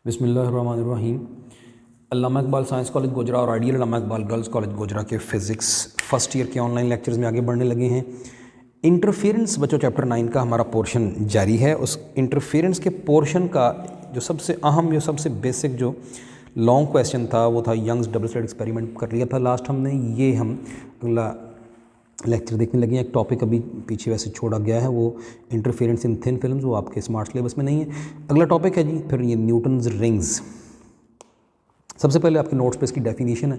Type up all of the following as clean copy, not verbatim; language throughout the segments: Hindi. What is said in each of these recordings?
बिस्मिल्लाहिर्रहमानिर्रहीम। अल्लामा इकबाल साइंस कॉलेज गोजरा और आइडियल अल्लामा इकबाल गर्ल्स कॉलेज गोजरा के फ़िज़िक्स फ़र्स्ट ईयर के ऑनलाइन लेक्चर्स में आगे बढ़ने लगे हैं। इंटरफेरेंस बच्चों चैप्टर 9 का हमारा पोर्शन जारी है। उस इंटरफेरेंस के पोर्शन का जो सबसे अहम जो सबसे बेसिक जो लॉन्ग क्वेश्चन था वो था यंग्स डबल स्लिट एक्सपेरिमेंट कर लिया था लास्ट हमने। ये हम अगला लेक्चर देखने लगे हैं। एक टॉपिक अभी पीछे वैसे छोड़ा गया है, वो इंटरफेरेंस इन थिन फिल्म्स, वो आपके स्मार्ट सिलेबस में नहीं है। अगला टॉपिक है जी फिर ये न्यूटन्स रिंग्स। सबसे पहले आपके नोट्स पे इसकी डेफिनेशन है,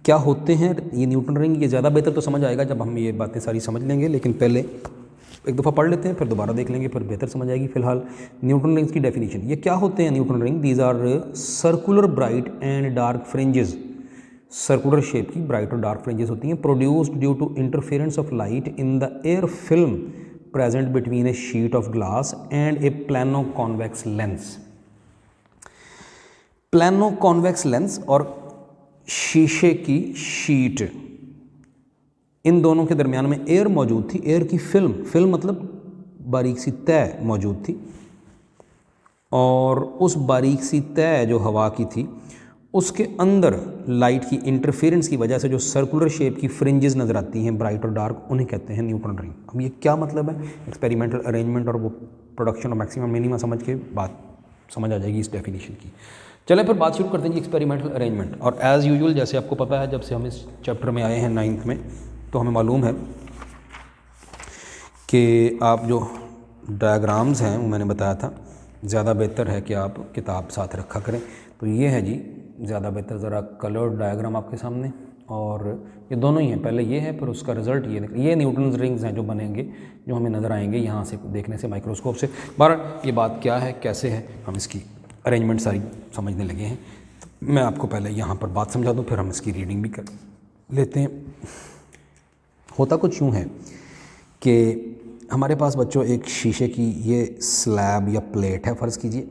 क्या होते हैं ये न्यूटन रिंग। ये ज़्यादा बेहतर तो समझ आएगा जब हम ये बातें सारी समझ लेंगे, लेकिन पहले एक दफ़ा पढ़ लेते हैं, फिर दोबारा देख लेंगे, फिर बेहतर समझ आएगी। फिलहाल न्यूटन रिंग्स की डेफिनेशन, ये क्या होते हैं Newton ring. These are circular bright and dark fringes, circular shape की ब्राइट और डार्क फ्रिंजेस होती हैं, produced due to interference of light in the air film present between a sheet of glass and a plano convex lens. Plano convex lens और शीशे की शीट, इन दोनों के दरमियान में एयर मौजूद थी। एयर की फिल्म मतलब बारीक सी तय मौजूद थी, और उस बारीक सी तय जो हवा की थी उसके अंदर लाइट की इंटरफेरेंस की वजह से जो सर्कुलर शेप की फ्रिंजेस नज़र आती हैं ब्राइट और डार्क, उन्हें कहते हैं न्यूटन रिंग। अब ये क्या मतलब है, एक्सपेरिमेंटल अरेंजमेंट और वो प्रोडक्शन और मैक्सिमम मिनिमम समझ के बात समझ आ जाएगी इस डेफिनेशन की। चलें फिर बात शुरू करते हैं जी एक्सपेरिमेंटल अरेंजमेंट। और एज़ यूजुअल जैसे आपको पता है, जब से हम इस चैप्टर में आए हैं 9th में, तो हमें मालूम है कि आप जो डायग्राम्स हैं वो मैंने बताया था ज़्यादा बेहतर है कि आप किताब साथ रखा करें। तो ये है जी ज़्यादा बेहतर, ज़रा कलर्ड डायग्राम आपके सामने, और ये दोनों ही हैं, पहले ये है फिर उसका रिज़ल्ट ये न्यूटन्स रिंग्स हैं जो बनेंगे, जो हमें नज़र आएंगे यहाँ से देखने से माइक्रोस्कोप से। बहरहाल ये बात क्या है कैसे है, हम इसकी अरेंजमेंट सारी समझने लगे हैं। तो मैं आपको पहले यहाँ पर बात समझा दूँ, फिर हम इसकी रीडिंग भी कर लेते हैं। होता कुछ यूँ है कि हमारे पास बच्चों एक शीशे की ये स्लैब या प्लेट है फ़र्ज़ कीजिए,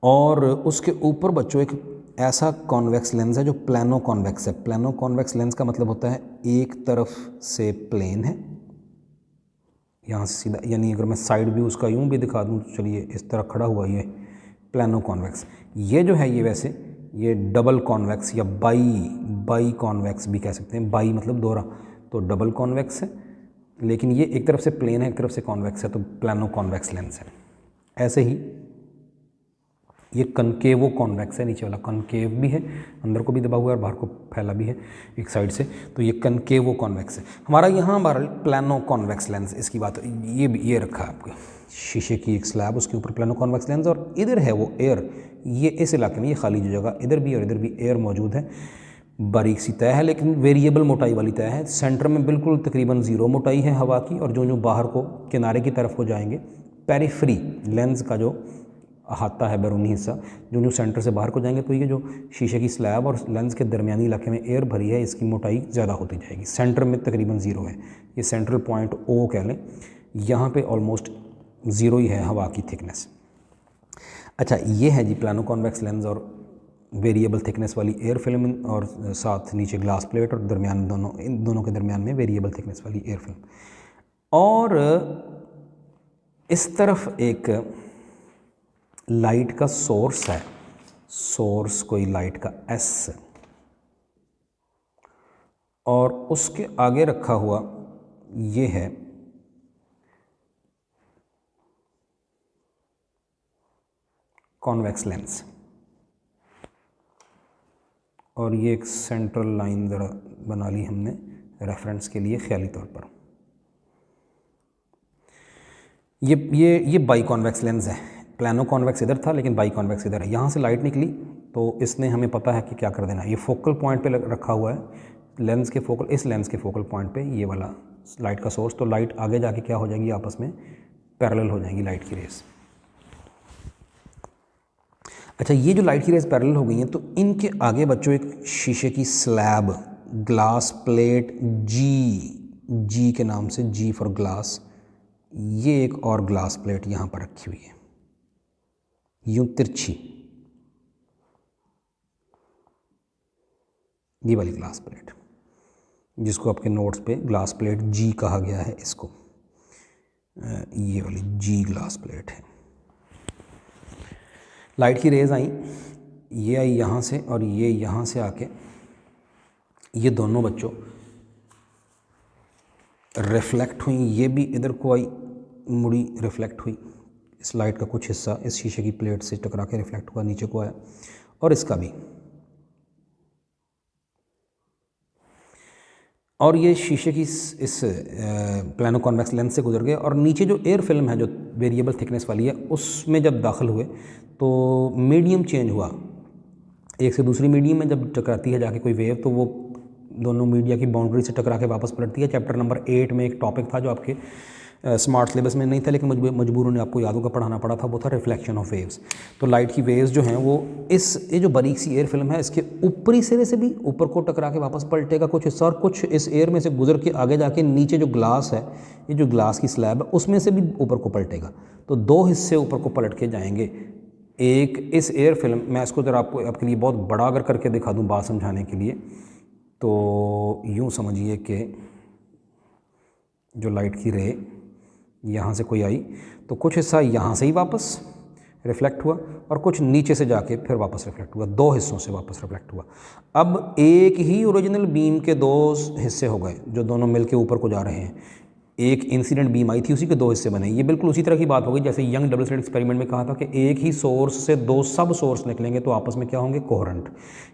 और उसके ऊपर बच्चों एक ऐसा कॉन्वेक्स लेंस है जो प्लानो कॉन्वेक्स है। प्लानो कॉन्वेक्स लेंस का मतलब होता है एक तरफ से प्लेन है, यहाँ से सीधा, यानी अगर मैं साइड व्यू उसका यूँ भी दिखा दूँ तो चलिए इस तरह खड़ा हुआ ये प्लानो कॉन्वेक्स। ये जो है ये वैसे ये डबल कॉन्वेक्स या बाई कॉन्वेक्स भी कह सकते हैं। बाई मतलब दोहरा, तो डबल कॉन्वेक्स है, लेकिन ये एक तरफ से प्लेन है एक तरफ से कॉन्वेक्स है, तो प्लानो कॉन्वेक्स लेंस है। ऐसे ही ये कनकेवो कॉन्वेक्स है, नीचे वाला कनकेव भी है, अंदर को भी दबा हुआ है और बाहर को फैला भी है एक साइड से, तो ये कनकेवो कॉन्वेक्स है। हमारा यहाँ बहरहाल प्लानो कॉन्वेक्स लेंस, इसकी बात ये रखा है आपके शीशे की एक स्लैब, उसके ऊपर प्लानो कॉन्वेक्स लेंस, और इधर है वो एयर, ये इस इलाके में ये खाली जो जगह इधर भी और इधर भी एयर मौजूद है। बारीक सी तय है लेकिन वेरिएबल मोटाई वाली तय है। सेंटर में बिल्कुल तकरीबन 0 मोटाई है हवा की, और जो बाहर को किनारे की तरफ हो जाएंगे, पेरिफ्री लेंस का जो अहाता है बैरूनी हिस्सा, जो सेंटर से बाहर को जाएंगे, तो ये जो शीशे की स्लैब और लेंस के दरमियानी इलाके में एयर भरी है, इसकी मोटाई ज़्यादा होती जाएगी। सेंटर में तकरीबन 0 है, ये सेंट्रल पॉइंट O कह लें, यहाँ पे ऑलमोस्ट 0 ही है हवा की थिकनेस। अच्छा, ये है जी प्लानो कॉन्वेक्स लेंस और वेरिएबल थिकनेस वाली एयर फिल्म, और साथ नीचे ग्लास प्लेट, और दरमियान इन दोनों के दरमियान में वेरिएबल थिकनेस वाली एयर फिल्म। और इस तरफ एक लाइट का सोर्स है, सोर्स कोई लाइट का S, और उसके आगे रखा हुआ ये है कॉन्वेक्स लेंस, और ये एक सेंट्रल लाइन ज़रा बना ली हमने रेफरेंस के लिए ख्याली तौर पर। ये बाई कॉन्वेक्स लेंस है, प्लानो कॉन्वेक्स इधर था लेकिन बाई कॉन्वेक्स इधर है। यहाँ से लाइट निकली तो इसने हमें पता है कि क्या कर देना है, ये फोकल पॉइंट पे रखा हुआ है लेंस के फोकल, इस लेंस के फोकल पॉइंट पे ये वाला लाइट का सोर्स, तो लाइट आगे जाके क्या हो जाएगी, आपस में पैरेलल हो जाएंगी लाइट की रेस। अच्छा, ये जो लाइट की रेस पैरेलल हो गई हैं, तो इनके आगे बच्चों एक शीशे की स्लैब, ग्लास प्लेट जी के नाम से, G फॉर ग्लास, ये एक और ग्लास प्लेट यहाँ पर रखी हुई है यूं तिरछी, ये वाली ग्लास प्लेट, जिसको आपके नोट्स पे ग्लास प्लेट G कहा गया है, इसको ये वाली G ग्लास प्लेट है। लाइट की रेज़ आई, ये आई यहाँ से और ये यहाँ से आके ये दोनों बच्चों रिफ्लेक्ट हुई, ये भी इधर को आई, मुड़ी रिफ्लेक्ट हुई, इस लाइट का कुछ हिस्सा इस शीशे की प्लेट से टकरा के रिफ्लेक्ट हुआ, नीचे को आया, और इसका भी, और ये शीशे की इस प्लानो कॉन्वेक्स लेंस से गुजर गए, और नीचे जो एयर फिल्म है जो वेरिएबल थिकनेस वाली है, उसमें जब दाखिल हुए तो मीडियम चेंज हुआ, एक से दूसरी मीडियम में जब टकराती है जाके कोई वेव, तो वो दोनों मीडिया की बाउंड्री से टकरा के वापस पलटती है। चैप्टर नंबर 8 में एक टॉपिक था जो आपके स्मार्ट सिलेबस में नहीं था, लेकिन मजबूरन ने आपको याद होगा पढ़ाना पड़ा था, वो था रिफ्लेक्शन ऑफ वेव्स। तो लाइट की वेव्स जो हैं वो ये जो बारीक सी एयर फिल्म है, इसके ऊपरी सिरे से भी ऊपर को टकरा के वापस पलटेगा कुछ हिस्सा, और कुछ इस एयर में से गुजर के आगे जाके नीचे जो ग्लास है, ये जो ग्लास की स्लैब है, उसमें से भी ऊपर को पलटेगा। तो दो हिस्से ऊपर को पलट के जाएंगे। एक इस एयर फिल्म, मैं इसको ज़रा आपके लिए बहुत बड़ा अगर करके दिखा दूँ बात समझाने के लिए, तो यूँ समझिए कि जो लाइट की रे यहाँ से कोई आई तो कुछ हिस्सा यहाँ से ही वापस रिफ्लेक्ट हुआ और कुछ नीचे से जाके फिर वापस रिफ्लेक्ट हुआ, दो हिस्सों से वापस रिफ्लेक्ट हुआ। अब एक ही ओरिजिनल बीम के दो हिस्से हो गए जो दोनों मिलके ऊपर को जा रहे हैं। एक इंसिडेंट बीम आई थी, उसी के दो हिस्से बने। ये बिल्कुल उसी तरह की बात होगी जैसे यंग डबल स्लिट एक्सपेरिमेंट में कहा था कि एक ही सोर्स से दो सब सोर्स निकलेंगे तो आपस में क्या होंगे, कोहेरेंट।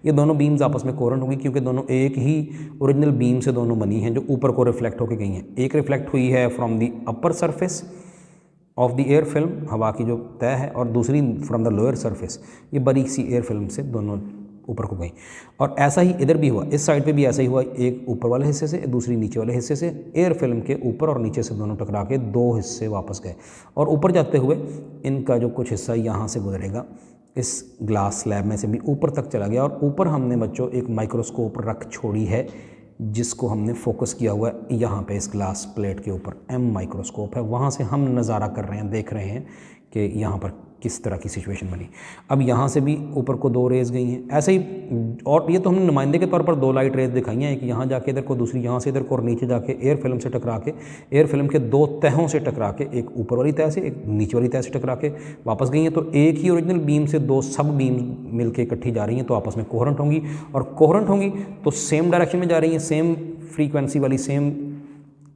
ये दोनों बीम्स आपस में कोहेरेंट होंगी क्योंकि दोनों एक ही ओरिजिनल बीम से दोनों बनी हैं जो ऊपर को रिफ्लेक्ट होकर गई हैं। एक रिफ्लेक्ट हुई है from the upper surface of the air film, हवा की जो तय है, और दूसरी फ्रॉम द लोअर सरफेस, ये बारीक सी एयर फिल्म से दोनों ऊपर को गई। और ऐसा ही इधर भी हुआ, इस साइड पे भी ऐसा ही हुआ, एक ऊपर वाले हिस्से से दूसरी नीचे वाले हिस्से से, एयर फिल्म के ऊपर और नीचे से दोनों टकरा के दो हिस्से वापस गए। और ऊपर जाते हुए इनका जो कुछ हिस्सा यहाँ से गुजरेगा, इस ग्लास स्लैब में से भी ऊपर तक चला गया। और ऊपर हमने बच्चों एक माइक्रोस्कोप रख छोड़ी है जिसको हमने फोकस किया हुआ है यहाँ पे इस ग्लास प्लेट के ऊपर। एम माइक्रोस्कोप है, वहाँ से हम नज़ारा कर रहे हैं, देख रहे हैं कि यहाँ पर किस तरह की सिचुएशन बनी। अब यहाँ से भी ऊपर को दो रेज़ गई हैं ऐसे ही, और ये तो हमने नुमाइंदे के तौर पर दो लाइट रेज़ दिखाई हैं, एक यहाँ जाके इधर को, दूसरी यहाँ से इधर को, और नीचे जाके एयर फिल्म से टकरा के, एयर फिल्म के दो तहों से टकरा के, एक ऊपर वाली तह से एक नीचे वाली तह से टकरा के वापस गई हैं। तो एक ही ओरिजिनल बीम से दो सब बीम मिल के इकट्ठी जा रही हैं तो आपस में कोहेरेंट होंगी, और कोहेरेंट होंगी तो सेम डायरेक्शन में जा रही हैं, सेम फ्रीक्वेंसी वाली, सेम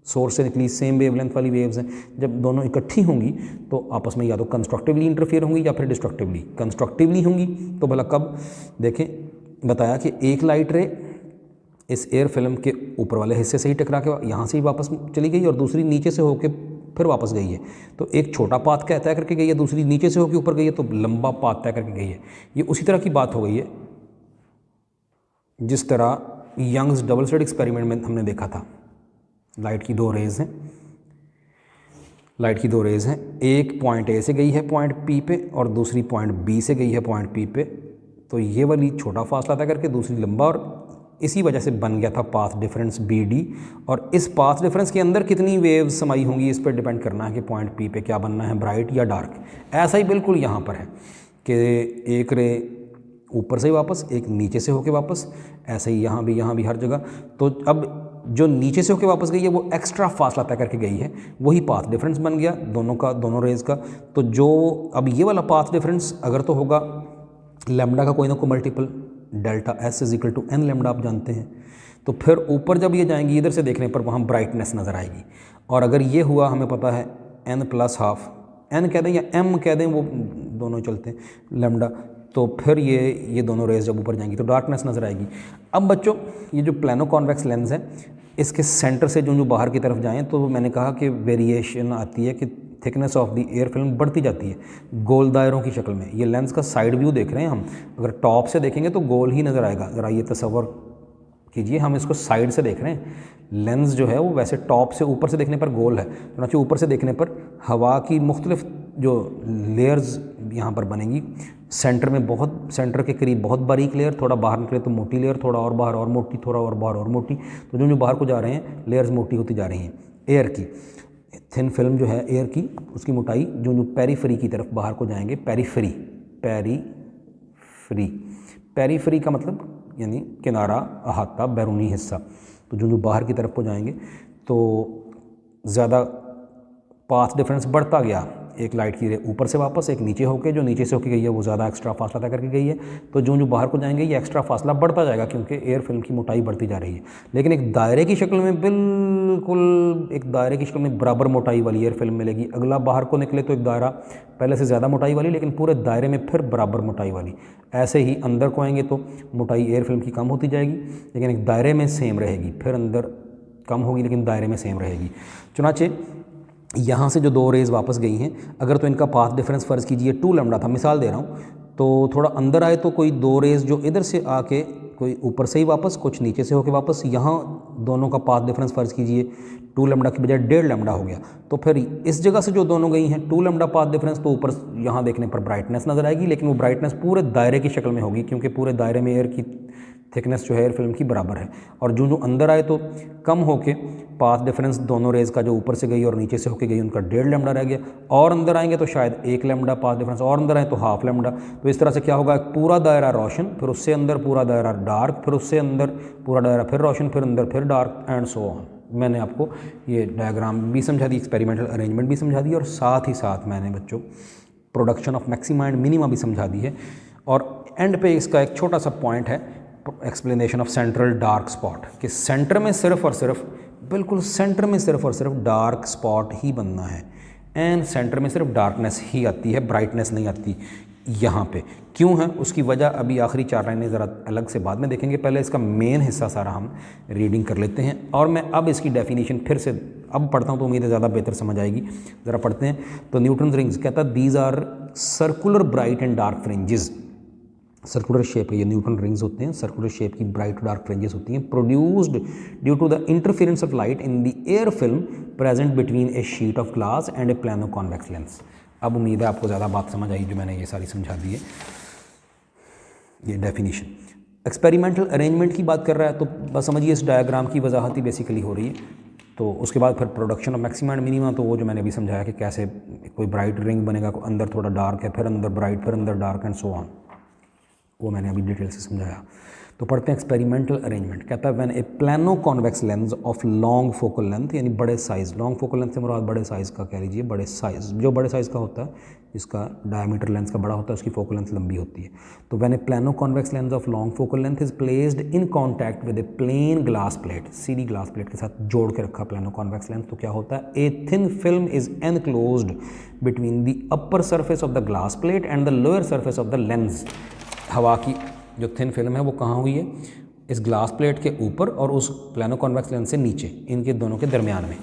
सोर्स से निकली, सेम वेवलेंथ वाली वेव्स हैं। जब दोनों इकट्ठी होंगी तो आपस में या तो कंस्ट्रक्टिवली इंटरफेयर होंगी या फिर डिस्ट्रक्टिवली। कंस्ट्रक्टिवली होंगी तो भला कब, देखें बताया कि एक लाइट रे इस एयर फिल्म के ऊपर वाले हिस्से से ही टकरा के यहाँ से ही वापस चली गई और दूसरी नीचे से होके फिर वापस गई है। तो एक छोटा पाथ क्या तय करके गई है, दूसरी नीचे से होकर ऊपर गई है तो लंबा पाथ तय करके गई है। ये उसी तरह की बात हो गई है जिस तरह यंग्स डबल स्लिट एक्सपेरिमेंट में हमने देखा था। लाइट की दो रेज़ हैं, लाइट की दो रेज़ हैं, एक पॉइंट ए से गई है पॉइंट पी पे और दूसरी पॉइंट बी से गई है पॉइंट पी पे। तो ये वाली छोटा फासला तय करके दूसरी लंबा, और इसी वजह से बन गया था पाथ डिफरेंस बी डी। और इस पाथ डिफरेंस के अंदर कितनी वेव्स समाई होंगी इस पर डिपेंड करना है कि पॉइंट पी पे क्या बनना है, ब्राइट या डार्क। ऐसा ही बिल्कुल यहाँ पर है कि एक रे ऊपर से ही वापस, एक नीचे से होके वापस, ऐसे ही यहाँ भी हर जगह। तो अब जो नीचे से होके वापस गई है वो एक्स्ट्रा फासला तय करके गई है, वही पाथ डिफरेंस बन गया दोनों का, दोनों रेज़ का। तो जो अब ये वाला पाथ डिफरेंस अगर तो होगा लैम्डा का कोई ना कोई multiple, delta S is equal to N lambda, आप जानते हैं। तो फिर ऊपर जब ये जाएंगी इधर से देखने पर वहाँ ब्राइटनेस नज़र आएगी। और अगर ये हुआ, हमें पता है n प्लस हाफ, n कह दें या m कह दें, वो दोनों चलते हैं लैम्डा, तो फिर ये दोनों रेज़ जब ऊपर जाएंगी तो डार्कनेस नज़र आएगी। अब बच्चों ये जो प्लानो कॉन्वेक्स लेंस है, इसके सेंटर से जो बाहर की तरफ जाएं तो मैंने कहा कि वेरिएशन आती है कि thickness of the air film बढ़ती जाती है गोल दायरों की शक्ल में। ये लेंस का साइड व्यू देख रहे हैं हम, अगर टॉप से देखेंगे तो गोल ही नज़र आएगा। ज़रा ये तसव्वुर कीजिए, हम इसको साइड से देख रहे हैं। लेंस जो है वो वैसे टॉप से ऊपर से देखने पर गोल है, चुनांचे ऊपर से देखने पर हवा की मुख्तलिफ जो लेयर्स यहाँ पर बनेंगी, सेंटर में बहुत, सेंटर के करीब बहुत बारीक लेयर, थोड़ा बाहर निकले तो मोटी लेयर, थोड़ा और बाहर और मोटी, थोड़ा और बाहर और मोटी। तो जो बाहर को जा रहे हैं लेयर्स मोटी होती जा रही हैं। एयर की थिन फिल्म जो है एयर की, उसकी मोटाई जो पेरीफेरी की तरफ बाहर को जाएंगे, पेरीफेरी, पेरीफेरी का मतलब यानी किनारा, अहाता, बैरूनी हिस्सा। तो जो बाहर की तरफ को जाएंगे तो ज़्यादा पाथ डिफरेंस बढ़ता गया एक लाइट की रे ऊपर से वापस, एक नीचे होके, जो नीचे से होके गई है वो ज़्यादा एक्स्ट्रा फासला तय करके गई है, तो जो जो बाहर को जाएंगे ये एक्स्ट्रा फासला बढ़ता जाएगा क्योंकि एयर फिल्म की मोटाई बढ़ती जा रही है। लेकिन एक दायरे की शक्ल में, बिल्कुल एक दायरे की शक्ल में बराबर मोटाई वाली एयर फिल्म मिलेगी। अगला बाहर को निकले तो एक दायरा पहले से ज़्यादा मोटाई वाली, लेकिन पूरे दायरे में फिर बराबर मोटाई वाली। ऐसे ही अंदर को आएंगे तो मोटाई एयर फिल्म की कम होती जाएगी, लेकिन एक दायरे में सेम रहेगी, फिर अंदर कम होगी लेकिन दायरे में सेम रहेगी। चुनाचे यहाँ से जो 2 रेज़ वापस गई हैं, अगर तो इनका पाथ डिफरेंस फ़र्ज़ कीजिए 2 लैम्डा था, मिसाल दे रहा हूँ, तो थोड़ा अंदर आए तो कोई 2 रेज़ जो इधर से आके कोई ऊपर से ही वापस, कुछ नीचे से होके वापस, यहाँ दोनों का पाथ डिफरेंस फ़र्ज़ कीजिए 2 लैम्डा की बजाय 1.5 लैम्डा हो गया, तो फिर इस जगह से जो दोनों गई हैं 2 लैम्डा पाथ डिफरेंस, तो ऊपर यहाँ देखने पर ब्राइटनेस नज़र आएगी, लेकिन वो ब्राइटनेस पूरे दायरे की शक्ल में होगी क्योंकि पूरे दायरे में एयर की थिकनेस जो है एयर फिल्म की बराबर है। और जो अंदर आए तो कम होके पाथ डिफरेंस दोनों रेज़ का जो ऊपर से गई और नीचे से होके गई उनका 1.5 लैम्डा रह गया, और अंदर आएंगे तो शायद 1 लैम्डा पाथ डिफरेंस, और अंदर आए तो हाफ लैम्डा। तो इस तरह से क्या होगा, पूरा दायरा रोशन, फिर उससे अंदर पूरा दायरा डार्क, फिर उससे अंदर पूरा दायरा फिर रोशन, फिर अंदर फिर डार्क, एंड सो ऑन। मैंने आपको ये डायग्राम भी समझा दी, एक्सपेरिमेंटल अरेंजमेंट भी समझा दी, और साथ ही साथ मैंने बच्चों production of maxima and minima भी समझा दी है। और एंड पे इसका एक छोटा सा पॉइंट है, explanation of central dark spot, कि सेंटर में सिर्फ और सिर्फ, बिल्कुल सेंटर में सिर्फ और सिर्फ डार्क स्पॉट ही बनना है, एंड सेंटर में सिर्फ डार्कनेस ही आती है, ब्राइटनेस नहीं आती। यहाँ पे क्यों है, उसकी वजह अभी आखिरी 4 लाइनें ज़रा अलग से बाद में देखेंगे, पहले इसका मेन हिस्सा सारा हम रीडिंग कर लेते हैं। और मैं अब इसकी डेफिनेशन फिर से अब पढ़ता हूँ तो उम्मीद है ज़्यादा बेहतर समझ आएगी। ज़रा पढ़ते हैं। तो न्यूटन रिंग्स कहता है these are circular bright and dark fringes, circular shape है, ये न्यूटन रिंग्स होते हैं, सर्कुलर शेप की ब्राइट डार्क फ्रिंजेस होती हैं, produced due to the interference of light in the air film present between a sheet of glass and a plano convex lens. अब उम्मीद है आपको ज़्यादा बात समझ आई जो मैंने ये सारी समझा दी है। ये डेफिनेशन एक्सपेरिमेंटल अरेंजमेंट की बात कर रहा है, तो बस समझिए इस डायग्राम की वजाहत ही बेसिकली हो रही है। तो उसके बाद फिर production of maxima and minima, तो वो जो मैंने अभी समझाया कि कैसे कोई ब्राइट रिंग बनेगा, अंदर थोड़ा डार्क है, फिर अंदर ब्राइट, फिर अंदर डार्क, एंड सो ऑन, वो मैंने अभी डिटेल से समझाया। तो पढ़ते हैं एक्सपेरिमेंटल अरेंजमेंट। कहता है when a plano convex lens of long focal length, यानी बड़े साइज़, लॉन्ग फोकल लेंथ से मुराद बड़े साइज़ का कह लीजिए, बड़े साइज़, जो बड़े साइज़ का होता है, जिसका डायमीटर लेंस का बड़ा होता है, उसकी फोकल लेंथ लंबी होती है। तो when a plano convex lens of long focal length is placed in contact with a plane glass plate, सीधी ग्लास प्लेट के साथ जोड़ के रखा प्लानो कॉन्वेक्स लेंस, तो क्या होता है, a thin film is enclosed between the upper surface of the glass plate and the lower surface of the lens. हवा की जो थिन फिल्म है वो कहाँ हुई है, इस ग्लास प्लेट के ऊपर और उस प्लानो कॉन्वेक्स लेंस से नीचे, इनके दोनों के दरमियान में।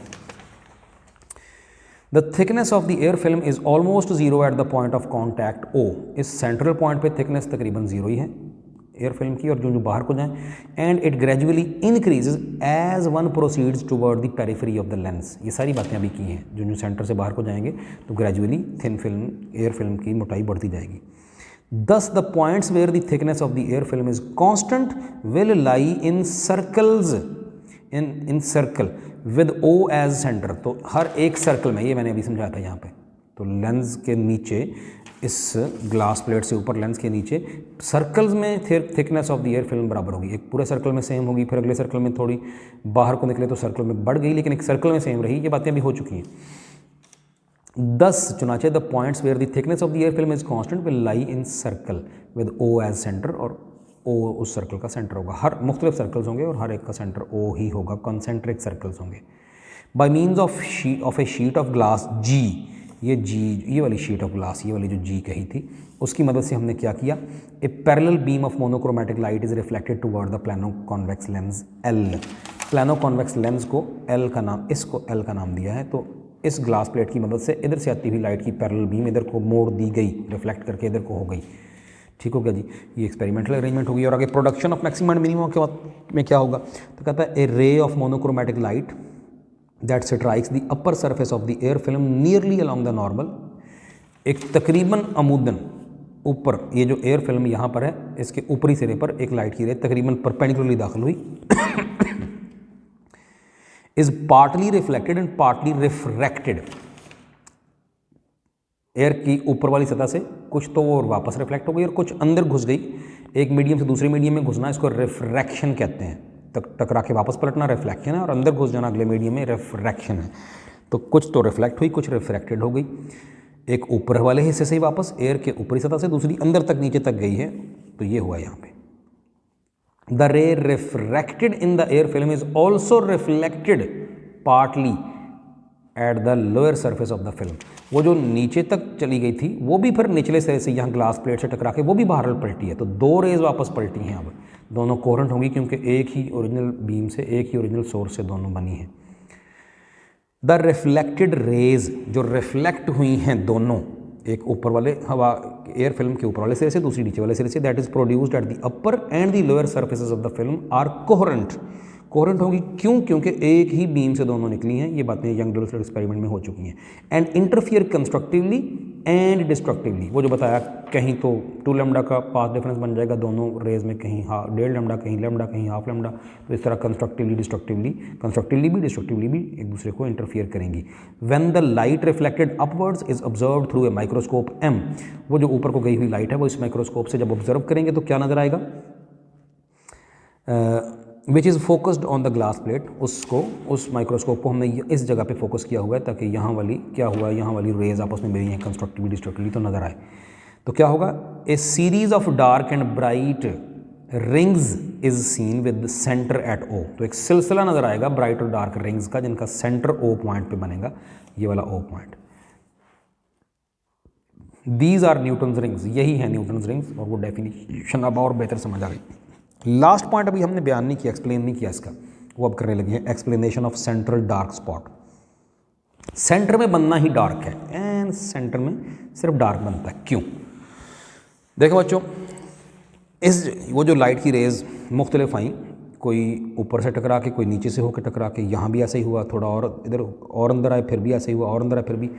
The thickness of the air film is almost zero at the point of contact O, इस सेंट्रल पॉइंट पे थिकनेस तकरीबन जीरो ही है एयर फिल्म की, और जो बाहर को जाएं, and it gradually increases as one proceeds toward the periphery of the lens. ये सारी बातें अभी की हैं, जो सेंटर से बाहर को जाएंगे तो gradually thin film, air film की मोटाई बढ़ती जाएगी। Thus, the points where the thickness of the air film is constant will lie in circles, in circle with O as center। तो हर एक सर्कल में, ये मैंने अभी समझाया था यहाँ पे, तो लेंस के नीचे, इस ग्लास प्लेट से ऊपर लेंस के नीचे सर्कल्स में thickness of the air film बराबर होगी। एक पूरे सर्कल में सेम होगी, फिर अगले सर्कल में थोड़ी बाहर को निकले तो सर्कल में बढ़ गई, लेकिन एक सर्कल में सेम रही। ये बातें अभी हो चुकी हैं। 10 चुनाचे the points where the thickness of the air film is constant will lie in circle with O as centre, और ओ उस सर्कल का सेंटर होगा। हर मुख्तलिफ सर्कल्स होंगे और हर एक का सेंटर ओ ही होगा, कॉन्सेंट्रिक सर्कल्स होंगे। By means of a sheet of glass जी, ये वाली शीट ऑफ ग्लास, ये वाली जो जी कही थी, उसकी मदद से हमने क्या किया, a parallel beam of monochromatic light is reflected toward the plano convex lens L. Plano convex lens को एल का नाम, इसको एल का नाम दिया है। तो इस ग्लास प्लेट की मदद से इधर से आती हुई लाइट की पैरेलल बीम इधर को मोड़ दी गई, रिफ्लेक्ट करके इधर को हो गई। ठीक हो गया जी, ये एक्सपेरिमेंटल अरेंजमेंट होगी। और आगे production of maxima and minima के बाद में क्या होगा, तो कहता है a ray of monochromatic light that strikes the upper surface of the air film nearly along the normal, एक तकरीबन अमूदन ऊपर, ये जो एयर फिल्म यहाँ पर है इसके ऊपरी सिरे पर एक लाइट की रे तकरीबन परपेंडिकुलरली दाखिल हुई, is partly reflected and partly refracted। Air की ऊपर वाली सतह से कुछ तो वो वापस रिफ्लेक्ट हो गई और कुछ अंदर घुस गई। एक मीडियम से दूसरे मीडियम में घुसना, इसको रिफ्रैक्शन कहते हैं। टकरा के वापस पलटना रिफ्लेक्शन है, और अंदर घुस जाना अगले मीडियम में रिफ्रैक्शन है। तो कुछ तो रिफ्लेक्ट हुई, कुछ रिफ्रैक्टेड हो गई। एक ऊपर वाले हिस्से से ही वापस एयर के ऊपरी सतह से, दूसरी अंदर तक नीचे तक गई है, तो ये हुआ यहाँ पे। द रे refracted in the air film is also reflected partly eight the lower surface of the film. वो जो नीचे तक चली गई थी वो भी फिर निचले सिरे से यहाँ ग्लास प्लेट से टकरा के वो भी बाहर पलटी है, तो दो रेज वापस पलटी हैं। अब दोनों कोहेरेंट होंगी क्योंकि एक ही ओरिजिनल बीम से, एक ही ओरिजिनल सोर्स से दोनों बनी हैं। द रिफ्लेक्टेड रेज, जो रिफ्लेक्ट हुई हैं दोनों, एक ऊपर वाले हवा एयर फिल्म के ऊपर वाले सिरे से, दूसरी नीचे वाले सिरे से, that is produced at the upper and the lower surfaces of the film are coherent. Coherent होंगी क्यों? क्योंकि एक ही बीम से दोनों निकली हैं। ये बातें यंग डुलर एक्सपेरिमेंट में हो चुकी हैं। And interfere constructively and destructively, वो जो बताया, कहीं तो 2 लैम्डा का पाथ डिफरेंस बन जाएगा दोनों रेज में, कहीं 1.5 लैम्डा, कहीं लैम्डा, कहीं हाफ लैम्डा, तो इस तरह कंस्ट्रक्टिवली डिस्ट्रक्टिवली भी एक दूसरे को इंटरफियर करेंगी। When the light reflected upwards is observed through a microscope M, वो जो ऊपर को गई हुई लाइट है वो इस माइक्रोस्कोप से जब ऑब्जर्व करेंगे तो क्या नजर आएगा? Which is focused on the glass plate, उसको, उस माइक्रोस्कोप को हमने इस जगह पे फोकस किया हुआ है ताकि यहाँ वाली क्या हुआ, यहाँ वाली रेज आपस में मिली हैं कंस्ट्रक्टिवली डिस्ट्रक्टिवली तो नज़र आए। तो क्या होगा? A series of dark and bright rings is seen with centre at O, तो एक सिलसिला नज़र आएगा ब्राइट और डार्क रिंग्स का जिनका सेंटर ओ पॉइंट पे बनेगा, ये वाला O point. These are Newton's rings, यही है न्यूटन्स रिंग्स, और वो डेफिनेशन अब और बेहतर समझ आ गई। लास्ट पॉइंट अभी हमने बयान नहीं किया, एक्सप्लेन नहीं किया इसका, वो अब करने लगे हैं। Explanation of central dark spot. Centre में बनना ही डार्क है, एंड सेंटर में सिर्फ डार्क बनता है, क्यों? देखो बच्चों, वो जो लाइट की रेज मुख्तलिफ आई, कोई ऊपर से टकरा के, कोई नीचे से होकर टकरा के, यहाँ भी ऐसे ही हुआ, थोड़ा और इधर और अंदर आए फिर भी ऐसे ही हुआ, और अंदर आए फिर भी।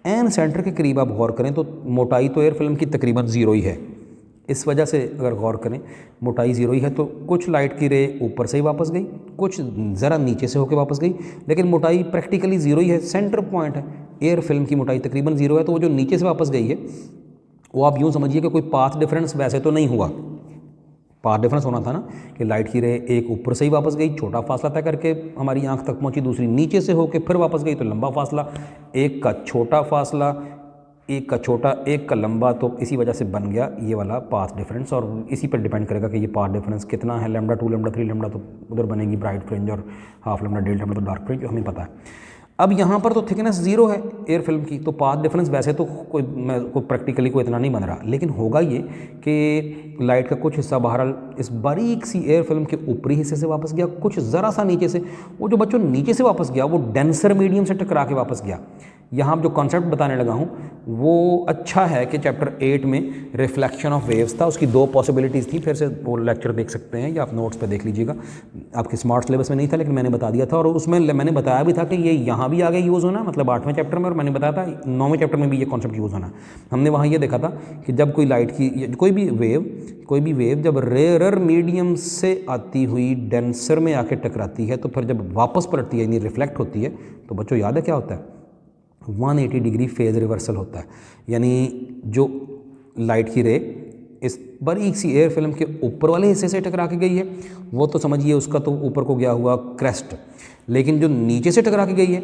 एंड सेंटर के करीब आप गौर करें तो मोटाई तो एयर फिल्म की तकरीबन 0 ही है। इस वजह से अगर गौर करें मोटाई 0 ही है, तो कुछ लाइट की रे ऊपर से ही वापस गई, कुछ ज़रा नीचे से होकर वापस गई, लेकिन मोटाई प्रैक्टिकली 0 ही है। सेंटर पॉइंट है, एयर फिल्म की मोटाई तकरीबन 0 है, तो वो जो नीचे से वापस गई है वो आप यूँ समझिए कि कोई पाथ डिफरेंस वैसे तो नहीं हुआ। पाथ डिफरेंस होना था ना कि लाइट की रे एक ऊपर से ही वापस गई, छोटा फासला तय करके हमारी आंख तक पहुंची, दूसरी नीचे से होकर फिर वापस गई, तो लंबा फासला। एक का छोटा फासला, एक का छोटा, एक का लंबा, तो इसी वजह से बन गया ये वाला पाथ डिफरेंस। और इसी पर डिपेंड करेगा कि ये पाथ डिफरेंस कितना है, लैम्डा 2 लैम्डा 3 लैम्डा, तो उधर बनेगी ब्राइट फ्रिंज, और हाफ लैम्डा 1.5 लैम्डा तो डार्क फ्रिंज, हमें पता है। अब यहाँ पर तो थिकनेस 0 है एयर फिल्म की, तो पाथ डिफरेंस वैसे तो कोई प्रैक्टिकली कोई इतना नहीं बन रहा, लेकिन होगा ये कि लाइट का कुछ हिस्सा बहरहाल इस बारीक सी एयर फिल्म के ऊपरी हिस्से से वापस गया, कुछ ज़रा सा नीचे से। वो जो बच्चों नीचे से वापस गया वो डेंसर मीडियम से टकरा के वापस गया। यहाँ जो कॉन्सेप्ट बताने लगा हूँ वो अच्छा है कि चैप्टर 8 में रिफ्लेक्शन ऑफ वेव्स था, उसकी 2 पॉसिबिलिटीज़ थी। फिर से वो लेक्चर देख सकते हैं या आप नोट्स पे देख लीजिएगा, आपके स्मार्ट सिलेबस में नहीं था लेकिन मैंने बता दिया था, और उसमें मैंने बताया भी था कि ये यहाँ भी आगे यूज़ होना, मतलब 8वें चैप्टर में, और मैंने बताया था 9वें चैप्टर में भी ये कॉन्सेप्ट यूज़ होना। हमने वहाँ ये देखा था कि जब कोई लाइट की कोई भी वेव जब रेयरर मीडियम से आती हुई डेंसर में आके टकराती है, तो फिर जब वापस पलटती है यानी रिफ्लेक्ट होती है, तो बच्चों याद है क्या होता है? 180 डिग्री फेज़ रिवर्सल होता है। यानी जो लाइट की रे इस बारीक सी एयर फिल्म के ऊपर वाले हिस्से से टकरा के गई है, वो तो समझिए उसका तो ऊपर को गया हुआ क्रेस्ट, लेकिन जो नीचे से टकरा के गई है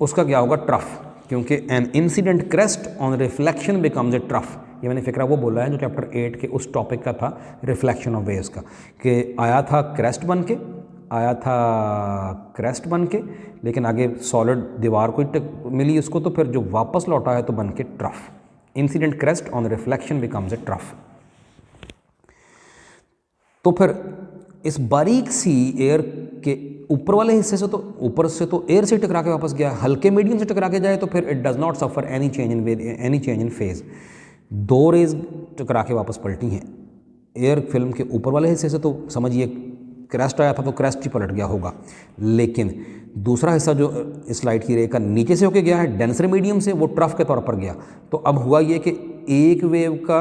उसका क्या होगा? ट्रफ, क्योंकि an incident crest on reflection becomes a trough. ये मैंने फिक्रा वो बोला है जो चैप्टर 8 के उस टॉपिक का था, रिफ्लेक्शन ऑफ वेव्स का, कि आया था क्रेस्ट बन के, लेकिन आगे सॉलिड दीवार को मिली उसको, तो फिर जो वापस लौटा है तो बन के trough. Incident crest on reflection becomes a trough. तो फिर इस बारीक सी एयर के ऊपर वाले हिस्से से, तो ऊपर से तो एयर से टकरा के वापस गया, हल्के मीडियम से टकरा के जाए तो फिर it does not suffer any change in phase. 2 rays टकरा के वापस पलटी हैं एयर फिल्म के ऊपर वाले हिस्से से, तो समझिए क्रेस्ट आया था तो क्रेस्ट ही पलट गया होगा, लेकिन दूसरा हिस्सा जो इस लाइट की रे का नीचे से होके गया है डेंसर मीडियम से, वो ट्रफ के तौर पर गया। तो अब हुआ ये कि एक वेव का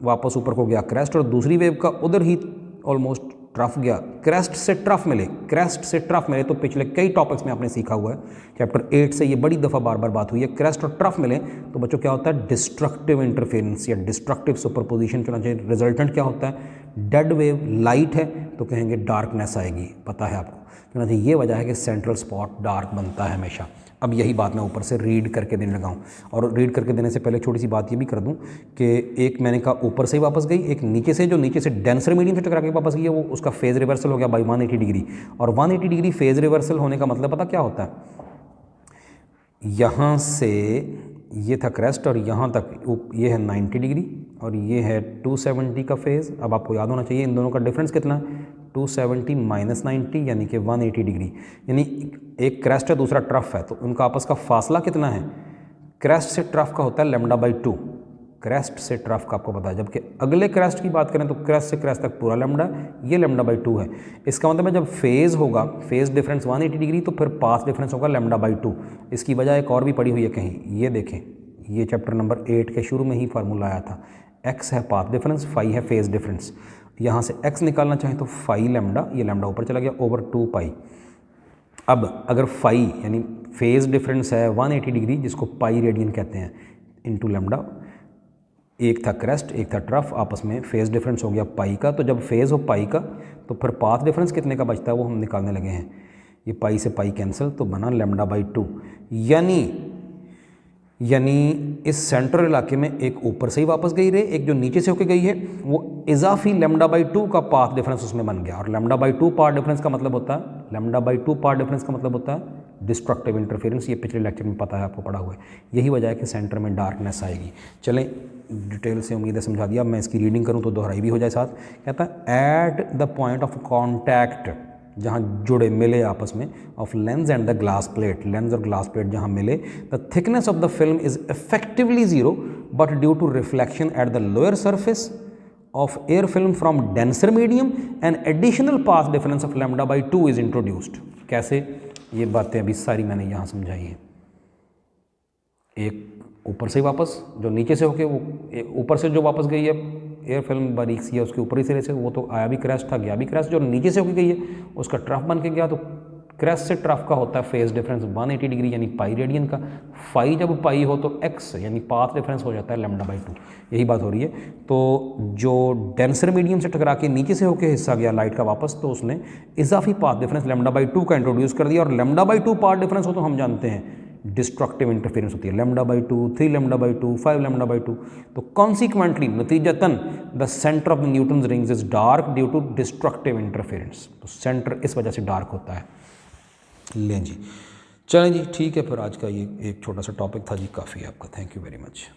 वापस ऊपर को गया क्रेस्ट, और दूसरी वेव का उधर ही ऑलमोस्ट ट्रफ गया। क्रेस्ट से ट्रफ मिले तो पिछले कई टॉपिक्स में आपने सीखा हुआ है, चैप्टर 8 से ये बड़ी दफ़ा बार बार बात हुई है। क्रेस्ट और ट्रफ मिले तो बच्चों क्या होता है? डिस्ट्रक्टिव इंटरफेरेंस या डिस्ट्रक्टिव सुपरपोजिशन, चलना चाहिए। रिजल्टेंट क्या होता है? डेड वेव लाइट है तो कहेंगे डार्कनेस आएगी, पता है आपको। तो ये वजह है कि सेंट्रल स्पॉट डार्क बनता है हमेशा। अब यही बात मैं ऊपर से रीड करके देने लगा हूँ, और रीड करके देने से पहले छोटी सी बात ये भी कर दूँ कि एक मैंने कहा ऊपर से ही वापस गई, एक नीचे से, जो नीचे से डेंसर मीडियम से टकरा के वापस गई है, वो उसका फेज़ रिवर्सल हो गया बाई 180 डिग्री। और 180 डिग्री फेज़ रिवर्सल होने का मतलब पता क्या होता है, यहाँ से ये था क्रेस्ट और यहाँ तक ये है 90 डिग्री और ये है 270 का फेज़। अब आपको याद होना चाहिए इन दोनों का डिफरेंस कितना है, 270 माइनस 90 यानी कि 180 डिग्री। यानी एक क्रेस्ट है दूसरा ट्रफ है, तो उनका आपस का फासला कितना है, क्रेस्ट से ट्रफ का होता है λ/2, क्रेस्ट से ट्रफ का आपको पता है। जबकि अगले क्रेस्ट की बात करें तो क्रेस्ट से क्रेस्ट तक पूरा लैम्डा, ये λ/2 है। इसका मतलब है जब फेज़ होगा, फेज़ डिफरेंस 180 डिग्री, तो फिर पाथ डिफरेंस होगा λ/2। इसकी वजह एक और भी पड़ी हुई है कहीं, ये देखें, ये चैप्टर नंबर 8 के शुरू में ही फार्मूला आया था। x है पाथ डिफरेंस, फाई है फेज़ डिफरेंस। यहाँ से x निकालना चाहें तो फाई लैम्डा, ये लैम्डा ऊपर चला गया, ओवर 2 पाई। अब अगर फाई यानी फेज़ डिफरेंस है 180 डिग्री, जिसको पाई रेडियन कहते हैं, इनटू लैम्डा, एक था क्रेस्ट एक था ट्रफ, आपस में फेज़ डिफरेंस हो गया पाई का। तो जब फेज़ हो पाई का तो फिर पाथ डिफरेंस कितने का बचता है वो हम निकालने लगे हैं। ये पाई से पाई कैंसिल, तो बना λ/2। यानी इस सेंट्रल इलाके में एक ऊपर से ही वापस गई रे, एक जो नीचे से होकर गई है, वो इजाफी λ/2 का पाथ डिफरेंस उसमें बन गया। और λ/2 पाथ डिफरेंस का मतलब होता है, λ/2 पाथ डिफरेंस का मतलब होता है डिस्ट्रक्टिव इंटरफेरेंस। ये पिछले लेक्चर में पता है, आपको पढ़ा हुआ है। यही वजह है कि सेंटर में डार्कनेस आएगी। चलें, डिटेल से उम्मीद है समझा दिया। अब मैं इसकी रीडिंग करूँ तो दोहराई भी हो जाए साथ। कहता है at the point of contact, जहाँ जुड़े मिले आपस में, of lens and the glass plate, lens और ग्लास प्लेट जहाँ मिले, the thickness of the film is effectively zero, but due to reflection at the lower surface of air film from denser medium and additional path difference of λ/2 is introduced. कैसे, ये बातें अभी सारी मैंने यहाँ समझाई हैं। एक ऊपर से वापस, जो नीचे से होके, वो ऊपर से जो वापस गई है एयर फिल्म बारीक सी है, उसके ऊपर ही सिरे से, वो तो आया भी क्रैश था गया भी क्रैश। जो नीचे से होके गई है उसका ट्रफ बन के गया, तो क्रैश से ट्रफ का होता है फेज़ डिफरेंस 180 डिग्री यानी पाई रेडियन का। फाई जब पाई हो तो x यानी पाथ डिफरेंस हो जाता है λ/2। यही बात हो रही है। तो जो डेंसर मीडियम से टकरा के नीचे से होके हिस्सा गया लाइट का वापस, तो उसने इजाफी पाथ डिफरेंस λ/2 का इंट्रोड्यूस कर दिया। और λ/2 पाथ डिफरेंस हो तो हम जानते हैं डिस्ट्रक्टिव इंटरफेरेंस होती है, λ/2, 3 λ/2, 5 λ/2। तो कॉन्सिक्वेंटली नतीजतन the centre of the Newton's rings is dark due to destructive interference. तो सेंटर इस वजह से डार्क होता है। लें जी, चलें जी, ठीक है। फिर आज का ये एक छोटा सा टॉपिक था जी, काफ़ी है आपका। Thank you very much.